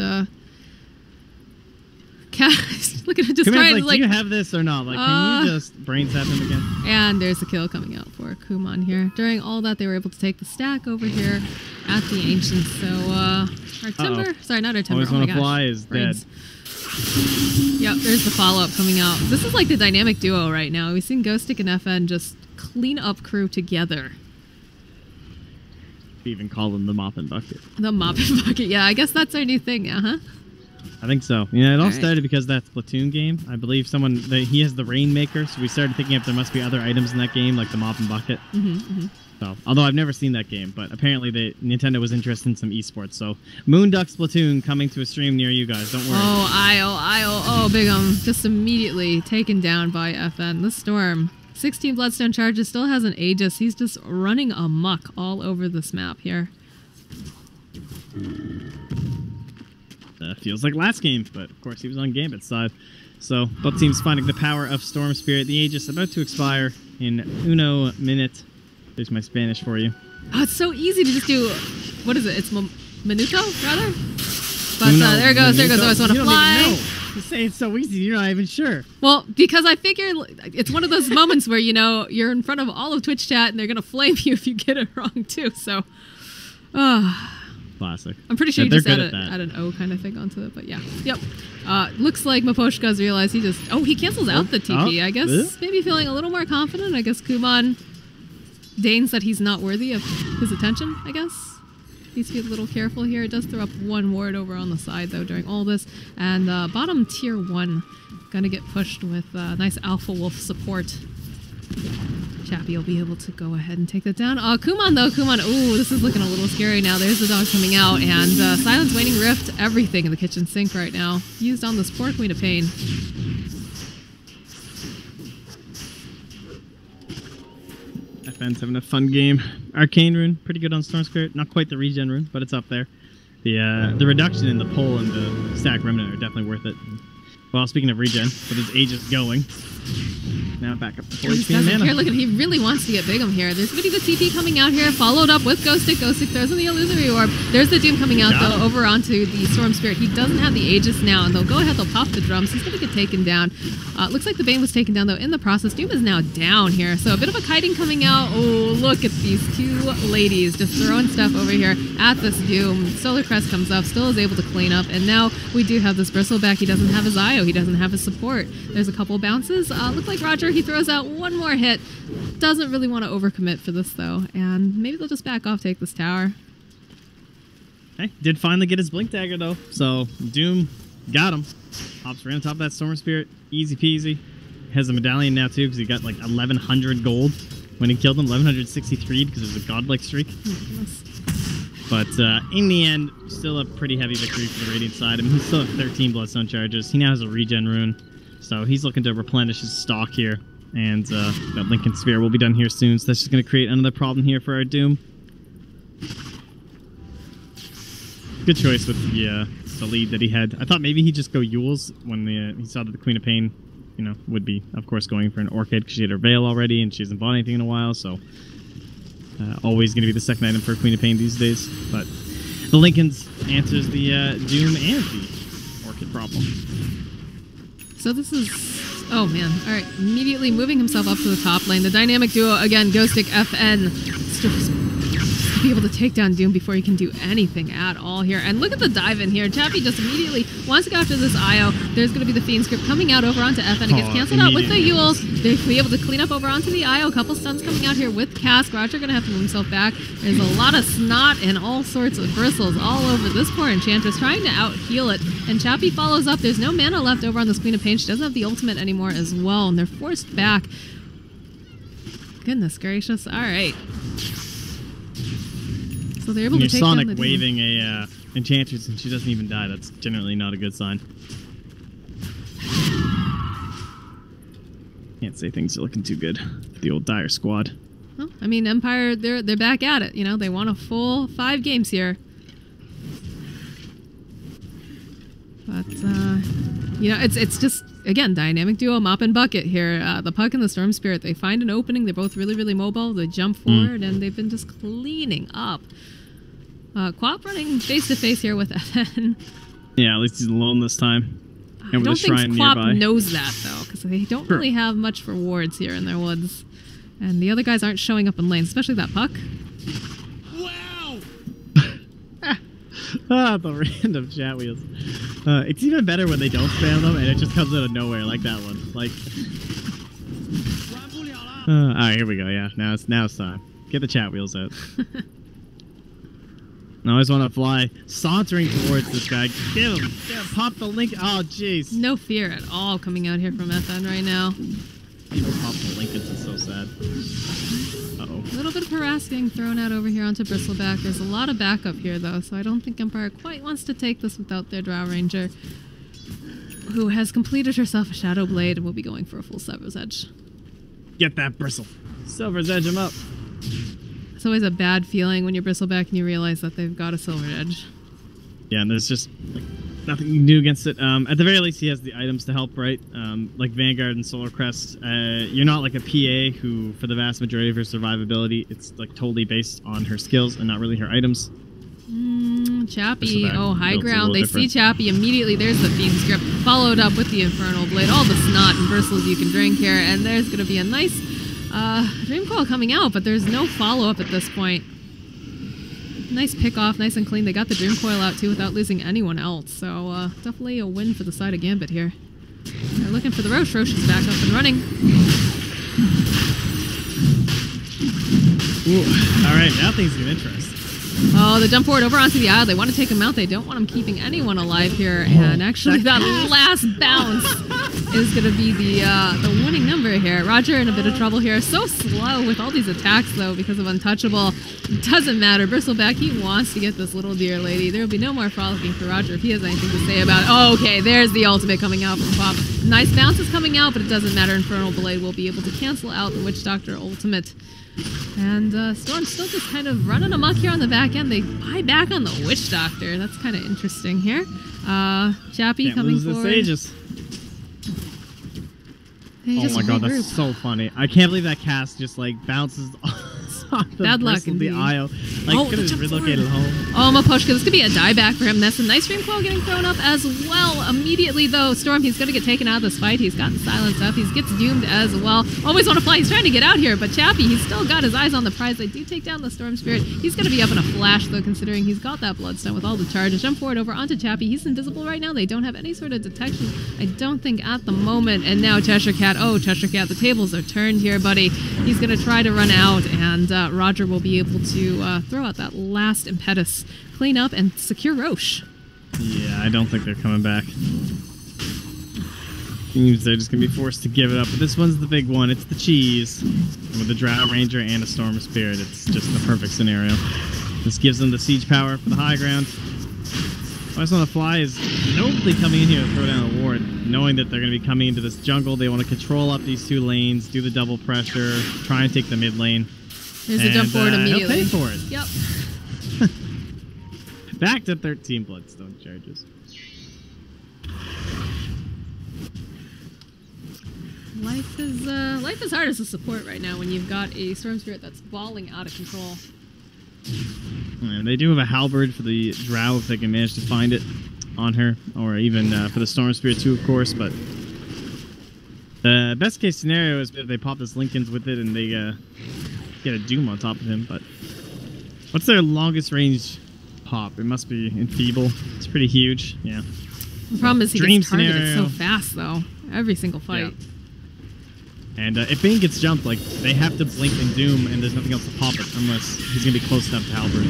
look at it, just trying to like, do you have this or not? Like, can you just brain tap him again? And there's a kill coming out for Kuman here. During all that, they were able to take the stack over here at the Ancients. So our Timber, sorry, not our Timber. Always want to fly is dead. Yep, there's the follow-up coming out. This is like the dynamic duo right now. We've seen Ghostic and FN just clean up crew together. We even call them the Mop and Bucket. The Mop and Bucket, yeah, I guess that's our new thing, I think so. Yeah, it all started because that Splatoon game. I believe he has the Rainmaker, so we started thinking if there must be other items in that game, like the Mop and Bucket. So, although I've never seen that game, but apparently Nintendo was interested in some esports. So, Moonduck Splatoon coming to a stream near you guys. Don't worry. Oh, oh, Bigum just immediately taken down by FN. The Storm. 16 Bloodstone charges, still has an Aegis. He's just running amok all over this map here. Feels like last game, but of course he was on Gambit's side. So both teams finding the power of Storm Spirit. The Aegis about to expire in uno minute. There's my Spanish for you. Oh, it's so easy to just do, what is it? It's minuto, rather? But there it goes, there it goes. I always want to fly. You say it's so easy, you're not even sure. Well, because I figure it's one of those moments where, you know, you're in front of all of Twitch chat and they're going to flame you if you get it wrong, too. So, classic. I'm pretty sure you just add an O kind of thing onto it, but yeah. Yep. Looks like Maposhka's realized he just... Oh, he cancels out the TP. I guess maybe feeling a little more confident. I guess Kuman deigns that he's not worthy of his attention, I guess. Needs to be a little careful here. It does throw up one ward over on the side, though, during all this. And bottom tier 1 gonna get pushed with nice Alpha Wolf support. Chappie will be able to go ahead and take that down. Kuman, though. Kuman, ooh, this is looking a little scary now. There's the dog coming out. And Silence, Waning Rift, everything in the kitchen sink right now. Used on this poor Queen of Pain. FN's having a fun game. Arcane Rune, pretty good on Storm Spirit. Not quite the regen rune, but it's up there. The reduction in the pull and the stack remnant are definitely worth it. Well, speaking of regen, with his Aegis going, now back up to 4 HP and mana. Look at, he really wants to get Bigum here. There's going to be the TP coming out here, followed up with Ghostic. Ghostic throws in the Illusory Orb. There's the Doom coming out, though, over onto the Storm Spirit. He doesn't have the Aegis now, and they'll go ahead, they'll pop the drums. He's going to get taken down. Looks like the Bane was taken down, though, in the process. Doom is now down here, so a bit of a kiting coming out. Oh, look at these two ladies just throwing stuff over here at this Doom. Solar Crest comes up, still is able to clean up, and now we do have this Bristleback. He doesn't have his IO. He doesn't have his support. There's a couple bounces. Look like Roger, he throws out one more hit. Doesn't really want to overcommit for this, though, and maybe they'll just back off, take this tower. Hey, did finally get his Blink Dagger, though, so Doom got him. Hops right on top of that Storm Spirit. Easy peasy. Has a medallion now, too, because he got like 1,100 gold when he killed him. 1,163 because it was a godlike streak. Oh my goodness. But in the end, still a pretty heavy victory for the Radiant side. I mean, he still has 13 Bloodstone charges. He now has a regen rune, so he's looking to replenish his stock here. And that Lincoln Sphere will be done here soon, so that's just going to create another problem here for our Doom. Good choice with the lead that he had. I thought maybe he'd just go Yules when he saw that the Queen of Pain, you know, would be, of course, going for an Orchid because she had her Veil already and she hasn't bought anything in a while, so always going to be the second item for Queen of Pain these days. But the Lincolns answers the Doom and the Orchid problem. So this is... Oh, man. All right. Immediately moving himself up to the top lane. The dynamic duo, again, Ghostic, FN. be able to take down Doom before he can do anything at all here. And look at the dive in here. Chappie just immediately wants to go after this IO. There's going to be the Fiend script coming out over onto FN. It gets canceled out with the Yules. They'll be able to clean up over onto the IO. A couple stuns coming out here with Cask. Roger going to have to move himself back. There's a lot of snot and all sorts of bristles all over this poor Enchantress, trying to out-heal it. And Chappie follows up. There's no mana left over on this Queen of Pain. She doesn't have the ultimate anymore as well, and they're forced back. Goodness gracious. All right. So they're able to take Sonic down the waving a Enchantress and she doesn't even die. That's generally not a good sign. Can't say things are looking too good for the old Dire squad. Well, I mean, Empire, they're back at it. You know, they won a full 5 games here. But, you know, it's just, again, dynamic duo, Mop and Bucket here. The Puck and the Storm Spirit, they find an opening. They're both really, really mobile. They jump forward, and they've been just cleaning up. Quap running face-to-face here with FN. Yeah, at least he's alone this time. I don't think Quap knows that, though, because they don't really have much for wards here in their woods. And the other guys aren't showing up in lanes, especially that Puck. Wow! The random chat wheels. It's even better when they don't spam them and it just comes out of nowhere, like that one. Like, alright, here we go. Yeah, now it's time. Get the chat wheels out. I always want to fly sauntering towards this guy. Get him! Pop the link. Oh, jeez. No fear at all coming out here from FN right now. Pop the Lincolns is so sad. Uh-oh. A little bit of harass getting thrown out over here onto Bristleback. There's a lot of backup here, though, so I don't think Empire quite wants to take this without their Drow Ranger, who has completed herself a Shadow Blade and will be going for a full Sever's Edge. Get that Bristle. Silver's Edge him up. It's always a bad feeling when you're Bristleback and you realize that they've got a Silver Edge. Yeah, and there's just like nothing you can do against it. At the very least, he has the items to help, right? Like Vanguard and Solar Crest. You're not like a PA who, for the vast majority of her survivability, it's like totally based on her skills and not really her items. Chappie. Oh, high ground. They see Chappie immediately. There's the Fiend script, followed up with the Infernal Blade. All the snot and bristles you can drink here, and there's going to be a nice Dream Coil coming out, but there's no follow-up at this point. Nice pick off, nice and clean. They got the Dream Coil out too without losing anyone else, so definitely a win for the side of Gambit here. They're looking for the Roche. Roche is back up and running. Ooh. All right, now things get interesting. Oh, the jump forward over onto the aisle. They want to take him out. They don't want him keeping anyone alive here. And actually, that last bounce is going to be the winning number here. Roger in a bit of trouble here. So slow with all these attacks, though, because of Untouchable. Doesn't matter. Bristleback, he wants to get this little dear lady. There will be no more frolicking for Roger if he has anything to say about it. Oh, okay, there's the ultimate coming out from Pop. Nice bounce is coming out, but it doesn't matter. Infernal Blade will be able to cancel out the Witch Doctor ultimate. And Storm still just kind of running amok here on the back end. They buy back on the Witch Doctor. That's kind of interesting here. Chappie coming forward. Sages. Oh my god, that's so funny. I can't believe that cast just like bounces off the bad luck the IO. Like, could have relocated home. Oh, Mapushka, this could be a dieback for him. That's a nice Dream Coil getting thrown up as well. Immediately, though, Storm, he's going to get taken out of this fight. He's gotten silenced up. He gets doomed as well. Always want to fly. He's trying to get out here, but Chappie, he's still got his eyes on the prize. They do take down the Storm Spirit. He's going to be up in a flash, though, considering he's got that Bloodstone with all the charges. Jump forward over onto Chappie. He's invisible right now. They don't have any sort of detection, I don't think, at the moment. And now Cheshire Cat. Oh, Cheshire Cat, the tables are turned here, buddy. He's going to try to run out, and Roger will be able to throw out that last impetus, clean up, and secure Roche. Yeah, I don't think they're coming back. Seems they're just going to be forced to give it up. But this one's the big one. It's the cheese. And with a Drow Ranger and a Storm Spirit, it's just the perfect scenario. This gives them the siege power for the high ground. What I just want to fly is nobody coming in here to throw down a ward, knowing that they're going to be coming into this jungle. They want to control up these two lanes, do the double pressure, try and take the mid lane. There's a jump forward immediately. He'll pay for it. Yep. Back to 13 Bloodstone charges. Life is hard as a support right now when you've got a Storm Spirit that's balling out of control. And they do have a halberd for the Drow if they can manage to find it on her, or even for the Storm Spirit too, of course. But the best case scenario is if they pop this Lincoln's with it and they get a Doom on top of him. But What's their longest range pop? It must be enfeeble. It's pretty huge. Yeah. The problem is he Dream gets targeted scenario. so fast, though. Every single fight. Yeah. And if Bane gets jumped, like, they have to blink and doom, and there's nothing else to pop it unless he's going to be close enough to halberd.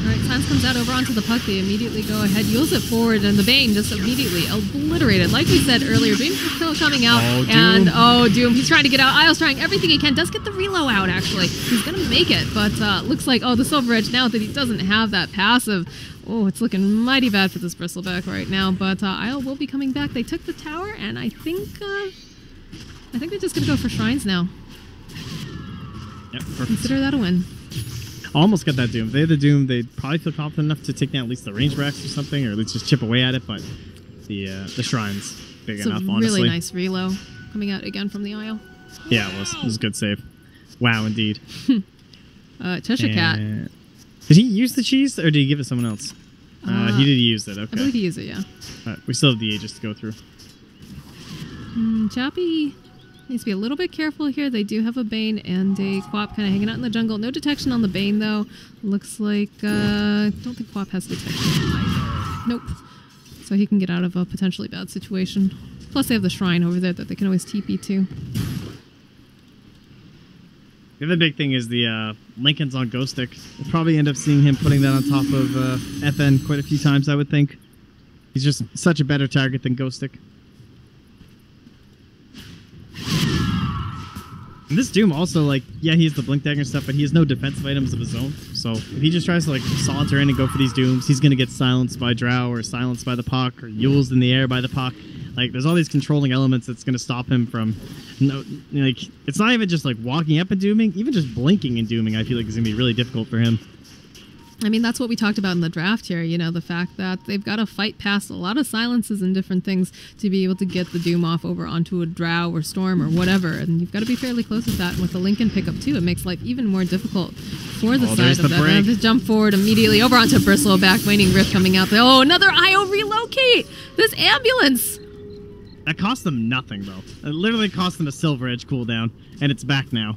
Alright, Sans comes out over onto the puck. They immediately go ahead, yields it forward, and the Bane just immediately obliterated. Like we said earlier, Doom still coming out. Oh, Doom. And, oh, Doom, he's trying to get out. Isle's trying everything he can. Does get the reload out, actually. He's going to make it, but looks like, oh, the Silver Edge now that he doesn't have that passive. Oh, it's looking mighty bad for this Bristleback right now, but Isle will be coming back. They took the tower, and I think they're just going to go for Shrines now. Yep, perfect. Consider that a win. Almost got that Doom. If they had the Doom, they'd probably feel confident enough to take down at least the range racks or something, or at least just chip away at it, but the Shrine's big It's enough, a honestly. really nice reload coming out again from the Isle. Yeah, it was. It was a good save. Wow, indeed. Cheshire Cat. Did he use the cheese, or did he give it to someone else? He did use it, okay. I believe he used it, yeah. We still have the Aegis to go through. Chappie needs to be a little bit careful here. They do have a Bane and a Quap kind of hanging out in the jungle. No detection on the Bane, though. Looks like... don't think Quap has detection either. Nope. So he can get out of a potentially bad situation. Plus, they have the Shrine over there that they can always TP to. The other big thing is the Lincoln's on Ghost Stick. We'll probably end up seeing him putting that on top of FN quite a few times, I would think. He's just such a better target than Ghost Stick. And this Doom also, like, yeah, he has the Blink Dagger and stuff, but he has no defensive items of his own. So if he just tries to, like, saunter in and go for these Dooms, he's going to get silenced by Drow or silenced by the Puck or Yuled in the air by the Puck. Like, there's all these controlling elements that's going to stop him from, like, it's not even just, like, walking up and dooming. Even just blinking and dooming, I feel like is going to be really difficult for him. I mean, that's what we talked about in the draft here, you know, the fact that they've got to fight past a lot of silences and different things to be able to get the Doom off over onto a Drow or Storm or whatever, and you've got to be fairly close with that. And with the Lincoln pickup, too, it makes life even more difficult for the side of that. Just jump forward immediately over onto Bristleback, Waning Rift coming out there. Oh, another IO relocate! This ambulance! That cost them nothing, though. It literally cost them a Silver Edge cooldown, and it's back now.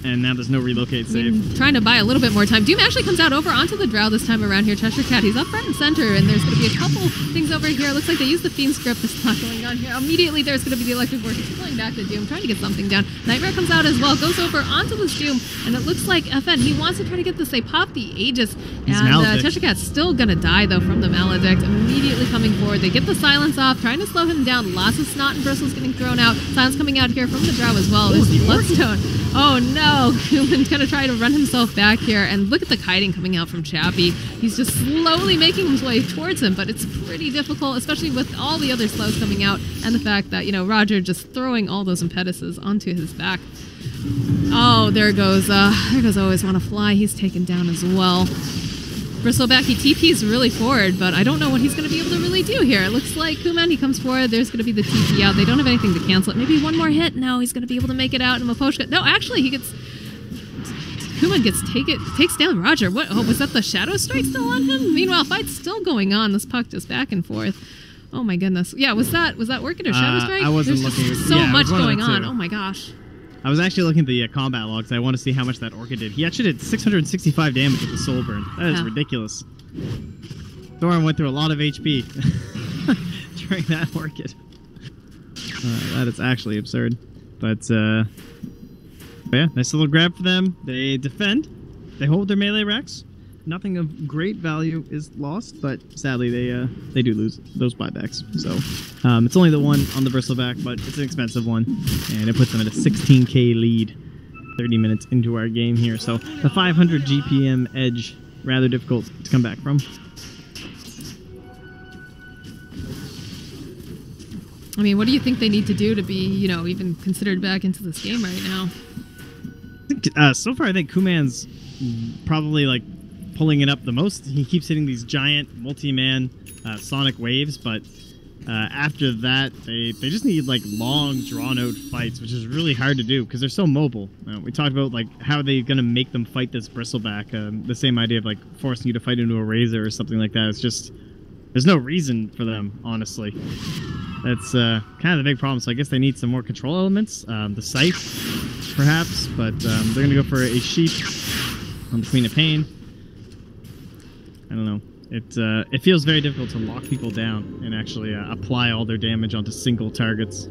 And now there's no relocate save. Trying to buy a little bit more time. Doom actually comes out over onto the Drow this time around here. Cheshire Cat, he's up front and center, and there's going to be a couple things over here. Looks like they used the Fiend script. That's not going on here. Immediately there's going to be the Electric Vortex pulling back the Doom, trying to get something down. Nightmare comes out as well, goes over onto this Doom, and it looks like FN, he wants to try to get this. They pop the Aegis, and Cheshire Cat's still going to die, though, from the Maledict. Immediately coming forward. They get the Silence off, trying to slow him down. Lots of Snot and Bristles getting thrown out. Silence coming out here from the Drow as well. There's Bloodstone. Oh, no. Kuman's going to try to run himself back here, and look at the kiting coming out from Chappie. He's just slowly making his way towards him, but it's pretty difficult, especially with all the other slows coming out, and the fact that, you know, Roger just throwing all those impetuses onto his back. Oh, there goes Always Wanna Fly. He's taken down as well. Bristleback, he TP's really forward, but I don't know what he's going to be able to really do here. It looks like Kuman, he comes forward. There's going to be the TP out. They don't have anything to cancel it. Maybe one more hit. No, he's going to be able to make it out. And Maposhka, no, actually, he gets... Kuman takes down Roger. What? Oh, was that the Shadow Strike still on him? Meanwhile, fight's still going on. This puck just back and forth. Oh my goodness. Yeah, was that working or Shadow Strike? I wasn't There's looking. So much going on. Oh my gosh. I was actually looking at the combat logs. I want to see how much that Orchid did. He actually did 665 damage with the Soul Burn. That is ridiculous. Thorin went through a lot of HP during that Orchid. That is actually absurd. But yeah, nice little grab for them. They defend. They hold their melee racks. Nothing of great value is lost, but sadly they do lose those buybacks. So it's only the one on the Bristleback, but it's an expensive one, and it puts them at a 16k lead 30 minutes into our game here. So the 500 GPM edge, rather difficult to come back from. I mean, what do you think they need to do to be, you know, even considered back into this game right now? So far, I think Kuman's probably like pulling it up the most. He keeps hitting these giant multi-man sonic waves, but after that, they just need like long, drawn-out fights, which is really hard to do because they're so mobile. We talked about like how are they going to make them fight this Bristleback. The same idea of like forcing you to fight into a Razor or something like that. It's just there's no reason for them, honestly. That's kind of the big problem. So I guess they need some more control elements. The Scythe, perhaps, but they're going to go for a Sheep. on the Queen of Pain. I don't know. It feels very difficult to lock people down and actually apply all their damage onto single targets.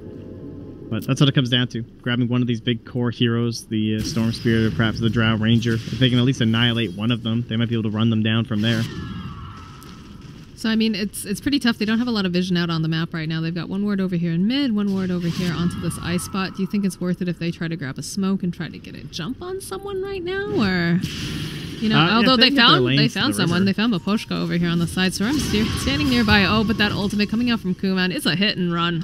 But that's what it comes down to. Grabbing one of these big core heroes, the Storm Spirit or perhaps the Drow Ranger. If they can at least annihilate one of them, they might be able to run them down from there. So, I mean, it's pretty tough. They don't have a lot of vision out on the map right now. They've got one ward over here in mid, one ward over here onto this eye spot. Do you think it's worth it if they try to grab a smoke and try to get a jump on someone right now? Or, you know, although they found someone. They found Maposhka over here on the side. So I'm standing nearby. Oh, but that ultimate coming out from Kuman is a hit and run.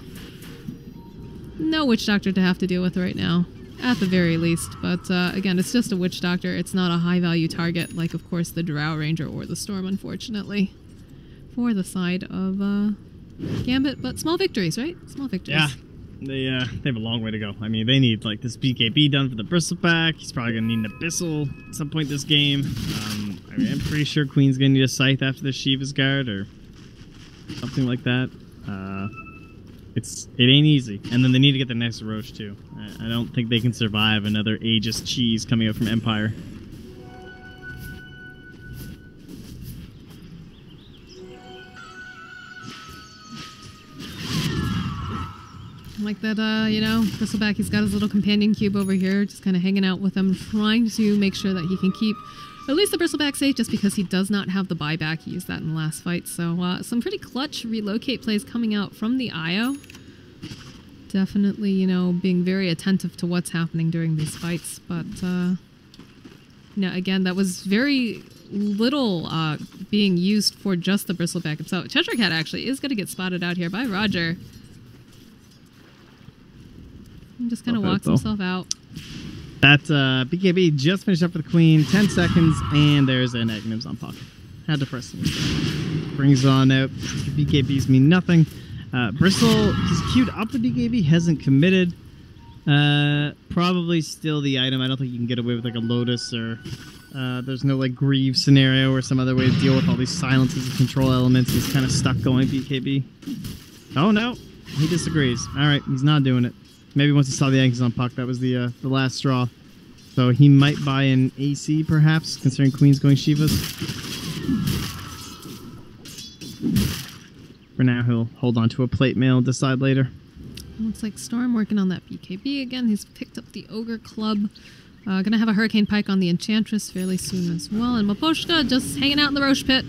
No Witch Doctor to have to deal with right now, at the very least. But again, it's just a Witch Doctor. It's not a high-value target like, of course, the Drow Ranger or the Storm, unfortunately, for the side of Gambit. But small victories, right? Small victories. Yeah, they have a long way to go. I mean, they need, like, this BKB done for the Bristleback. He's probably going to need an Abyssal at some point this game. I mean, I'm pretty sure Queen's going to need a Scythe after the Shiva's Guard or something like that. It ain't easy. And then they need to get the next Roche, too. I don't think they can survive another Aegis cheese coming out from Empire. Like that, you know, Bristleback, he's got his little companion cube over here, just kind of hanging out with him, trying to make sure that he can keep at least the Bristleback safe, just because he does not have the buyback. He used that in the last fight. So some pretty clutch relocate plays coming out from the IO. Definitely, you know, being very attentive to what's happening during these fights. But, you know, again, that was very little being used for just the Bristleback himself. Cheshire Cat actually is going to get spotted out here by Roger. And just kind of walks himself out. That BKB just finished up for the Queen. 10 seconds, and there's an Agnibs on Pocket. Had to press him. Brings on out. BKBs mean nothing. Bristle, he's queued up the BKB, hasn't committed. Probably still the item. I don't think you can get away with like a Lotus or there's no like Grieve scenario or some other way to deal with all these silences and control elements. He's kind of stuck going BKB. Oh no, he disagrees. All right, he's not doing it. Maybe once he saw the Yankees on puck, that was the last straw. So he might buy an AC, perhaps, considering Queen's going Shivas. For now, he'll hold on to a plate mail and decide later. Looks like Storm working on that BKB again. He's picked up the Ogre Club. Gonna have a Hurricane Pike on the Enchantress fairly soon as well. And Maposhka just hanging out in the Roche Pit.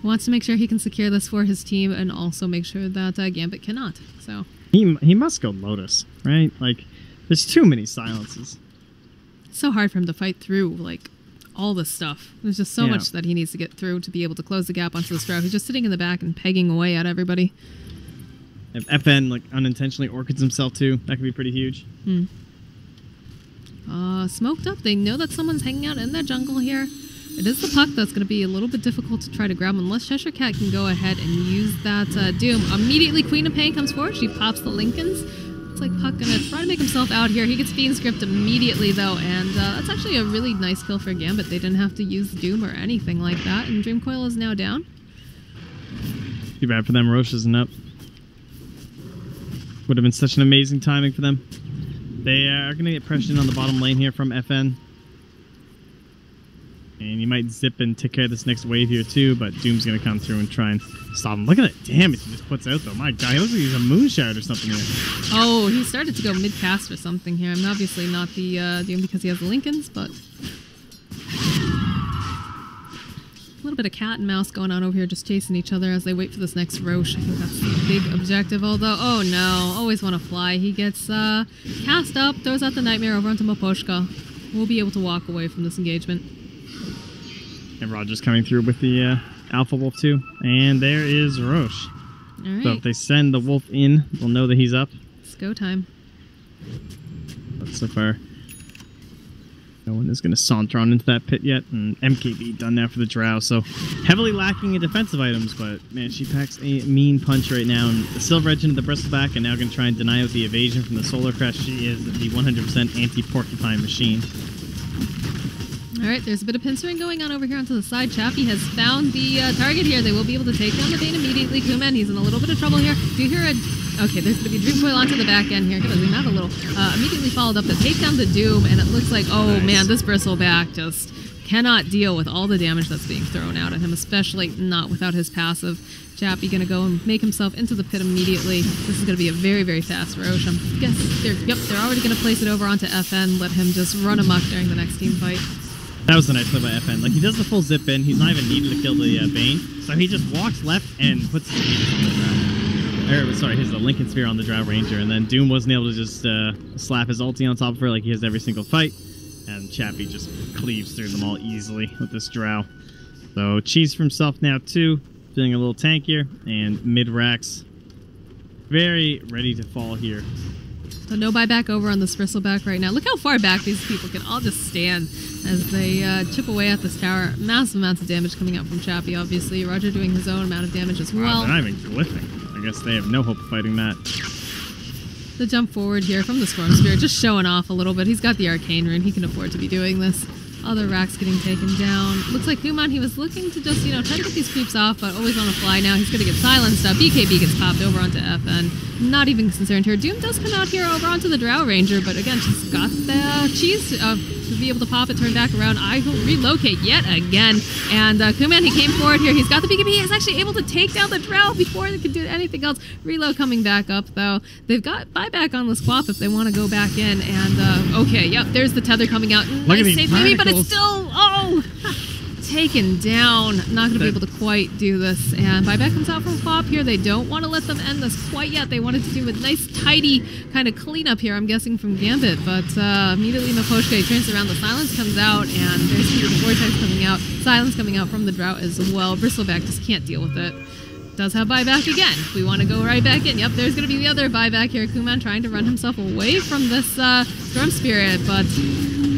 Wants to make sure he can secure this for his team and also make sure that Gambit cannot. So he must go Lotus, right? Like, there's too many silences. It's so hard for him to fight through, like, all this stuff. There's just so much that he needs to get through to be able to close the gap onto the Stroud. He's just sitting in the back and pegging away at everybody. If FN, like, unintentionally orchids himself, too, that could be pretty huge. Smoked up. They know that someone's hanging out in that jungle here. It is the puck that's going to be a little bit difficult to try to grab unless Cheshire Cat can go ahead and use that Doom. Immediately, Queen of Pain comes forward. She pops the Lincolns. It's like Puck going to try to make himself out here. He gets Fiend Script immediately, though, and that's actually a really nice kill for Gambit. They didn't have to use Doom or anything like that, and Dream Coil is now down. Too bad for them. Roche isn't up. Would have been such an amazing timing for them. They are going to get pressured in on the bottom lane here from FN. And you might zip and take care of this next wave here too, but Doom's going to come through and try and stop him. Look at that damage he just puts out though. My god, he looks like he's a moonshot or something here. Oh, he started to go mid-cast or something here. I'm obviously not the Doom because he has the Lincolns, but... a little bit of cat and mouse going on over here, just chasing each other as they wait for this next Roche. I think that's the big objective, although, oh no, always want to fly. He gets cast up, throws out the Nightmare over onto Maposhka. We'll be able to walk away from this engagement. And Roger's coming through with the Alpha Wolf too. And there is Roche. All right. So if they send the Wolf in, we'll know that he's up. It's go time. But so far, no one is going to saunter on into that pit yet. And MKB done now for the Drow. So heavily lacking in defensive items, but man, she packs a mean punch right now. And the Silver Edge into the Bristleback, and now going to try and deny out the evasion from the Solar Crest. She is the 100% anti-porcupine machine. Alright, there's a bit of pincering going on over here onto the side. Chappie has found the target here. They will be able to take down the Bane immediately. Kuman, he's in a little bit of trouble here. Do you hear a... Okay, there's going to be Dream Coil onto the back end here. Gonna zoom out a little. Immediately followed up to take down the Doom, and it looks like, oh nice. Man, this Bristleback just cannot deal with all the damage that's being thrown out at him, especially not without his passive. Chappie gonna go and make himself into the pit immediately. This is gonna be a very, very fast Roche. They're already gonna place it over onto FN, let him just run amok during the next team fight. That was a nice play by FN. Like, he does the full zip in. He's not even needing to kill the Bane. So he just walks left and puts his Aegis on the Drow. Sorry, his Lincoln Sphere on the Drow Ranger. And then Doom wasn't able to just slap his ulti on top of her like he has every single fight. And Chappie just cleaves through them all easily with this Drow. So Cheese for himself now, too. Feeling a little tankier. And mid-racks very ready to fall here. So no buyback over on this bristleback right now. Look how far back these people can all just stand as they chip away at this tower. Massive amounts of damage coming out from Chappie, obviously. Roger doing his own amount of damage as well. Wow, they're not even glyphing. I guess they have no hope of fighting that. The jump forward here from the Storm Spirit, just showing off a little bit. He's got the Arcane Rune. He can afford to be doing this. Other racks getting taken down. Looks like Kuman, he was looking to just, try to get these creeps off, but always on the fly now. He's going to get silenced up. BKB gets popped over onto FN. Not even concerned here. Doom does come out here over onto the Drow Ranger, but again, she's got the cheese to be able to pop it, turn back around. I will relocate yet again. And Kuman, he came forward here. He's got the BKB. He's actually able to take down the Drow before they could do anything else. Reload coming back up, though. They've got buyback on the squap if they want to go back in. And, okay, yep, there's the tether coming out. Nice save, maybe, but it's still, taken down. Not going to be able to quite do this. And buyback comes out from Quap here. They don't want to let them end this quite yet. They wanted to do a nice, tidy kind of cleanup here, I'm guessing, from Gambit. But immediately Miposhka turns around. The silence comes out, and there's the Vortex coming out. Silence coming out from the Drought as well. Bristleback just can't deal with it. Does have buyback again. We want to go right back in. Yep, there's going to be the other buyback here. Kuman trying to run himself away from this Storm Spirit, but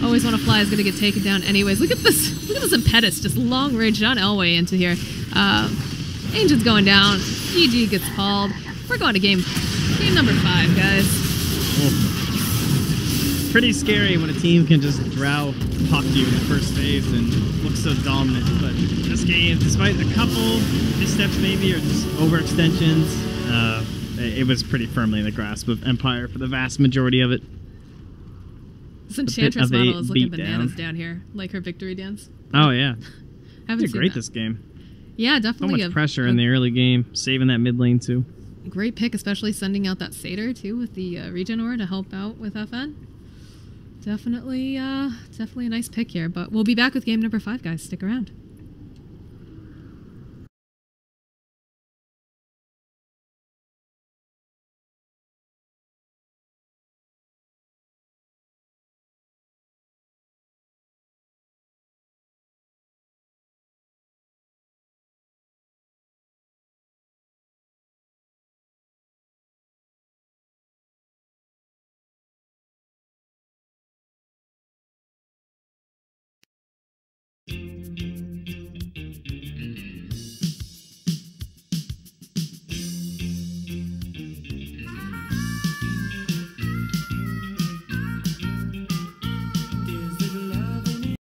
Always Want to Fly is going to get taken down anyways. Look at this. Look at this impetus. Just long range on Elway into here. Ancient's going down. GG gets called. We're going to game number 5, guys. Oh. Pretty scary when a team can just Drow pop you in the first phase and look so dominant. But this game, despite a couple missteps maybe or just overextensions, it was pretty firmly in the grasp of Empire for the vast majority of it. This Enchantress model is looking bananas down here, like her victory dance. Oh yeah, Haven't seen great that. This game. Yeah, definitely. So much pressure in the early game, saving that mid lane too. Great pick, especially sending out that Satyr too with the Regen Aura to help out with FN. Definitely a nice pick here. But we'll be back with game number 5, guys. Stick around.